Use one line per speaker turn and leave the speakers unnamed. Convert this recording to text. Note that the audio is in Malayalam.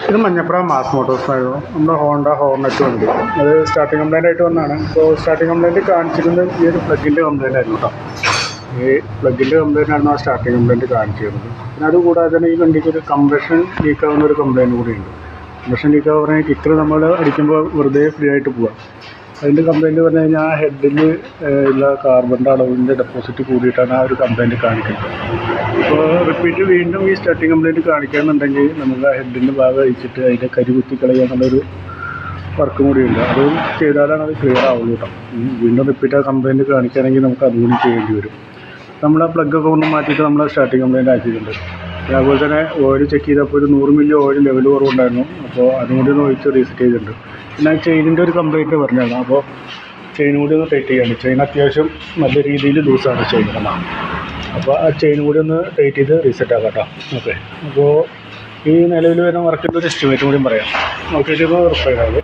ഇത് മഞ്ഞപ്പുറ മാസ് മോട്ടോഴ്സായിരുന്നു. നമ്മുടെ ഹോണ്ട ഹോർനെറ്റ് വണ്ടി. അത് സ്റ്റാർട്ടിങ് കംപ്ലൈൻ്റ് ആയിട്ട് വന്നതാണ്. അപ്പോൾ സ്റ്റാർട്ടിങ് കംപ്ലൈൻറ്റ് കാണിച്ചിരുന്നത് ഈ ഒരു പ്ലഗിൻ്റെ കംപ്ലൈൻ്റ് ആയിരുന്നു കേട്ടോ. ഈ പ്ലഗിൻ്റെ കംപ്ലൈൻ്റ് ആയിരുന്നു ആ സ്റ്റാർട്ടിങ് കംപ്ലൈൻറ്റ് കാണിച്ചിരുന്നത്. പിന്നെ അതുകൂടാതെ തന്നെ ഈ വണ്ടിക്ക് ഒരു കംപ്രഷൻ ലീക്കാവുന്ന ഒരു കംപ്ലൈൻറ്റ് കൂടിയുണ്ട്. കംപ്രഷൻ ലീക്കാവുക പറഞ്ഞാൽ കിക്കർ നമ്മൾ അടിക്കുമ്പോൾ വെറുതെ ഫ്രീ ആയിട്ട് പോവാം. അതിൻ്റെ കംപ്ലൈൻറ്റ് പറഞ്ഞു കഴിഞ്ഞാൽ ആ ഹെഡിൽ ഉള്ള കാർബണിൻ്റെ അളവിൻ്റെ ഡെപ്പോസിറ്റ് കൂടിയിട്ടാണ് ആ ഒരു കംപ്ലൈൻറ്റ് കാണിക്കുന്നത്. അപ്പോൾ റിപ്പീറ്റ് വീണ്ടും ഈ സ്റ്റാർട്ടിങ് കംപ്ലൈൻറ്റ് കാണിക്കുകയെന്നുണ്ടെങ്കിൽ നമുക്ക് ആ ഹെഡിൻ്റെ ഭാഗം അഴിച്ചിട്ട് അതിൻ്റെ കരി കുത്തി കളയാന്നുള്ളൊരു വർക്കും കൂടിയുണ്ട്. അത് ചെയ്താലാണ് അത് ക്ലിയർ ആവുള്ളൂ കേട്ടോ. വീണ്ടും റിപ്പീറ്റ് ആ കംപ്ലൈൻറ്റ് കാണിക്കുകയാണെങ്കിൽ നമുക്ക് അതുകൂടി ചെയ്യേണ്ടി വരും. നമ്മൾ ആ പ്ലഗൊക്കെ കൊണ്ട് മാറ്റിയിട്ട് നമ്മൾ സ്റ്റാർട്ടിങ് കംപ്ലൈൻറ്റ് ആക്കിയിട്ടുണ്ട്. അതുപോലെ തന്നെ ഓയിൽ ചെക്ക് ചെയ്തപ്പോൾ ഒരു 100 മില്ലി ഓയിൽ ലെവൽ കുറവുണ്ടായിരുന്നു. അപ്പോൾ അതും കൂടി ഒന്ന് ഒഴിച്ച് റീസെറ്റ് ചെയ്തിട്ടുണ്ട്. പിന്നെ ചെയിനിൻ്റെ ഒരു കംപ്ലൈൻറ്റ് പറഞ്ഞായിരുന്നു. അപ്പോൾ ചെയിൻ കൂടി ഒന്ന് ടൈറ്റ് ചെയ്യാണ്. ചെയിൻ അത്യാവശ്യം നല്ല രീതിയിൽ ലൂസാണ് ചെയിൻ എന്നാണ്. അപ്പോൾ ആ ചെയിൻ കൂടി ഒന്ന് ടൈറ്റ് ചെയ്ത് റീസെറ്റ് ആക്കാം കേട്ടോ. ഓക്കെ, അപ്പോൾ ഈ നിലവിൽ വരുന്ന വർക്കിൻ്റെ ഒരു എസ്റ്റിമേറ്റ് കൂടിയും പറയാം. നോക്കിയിട്ട് ഇപ്പോൾ ഉറപ്പായത്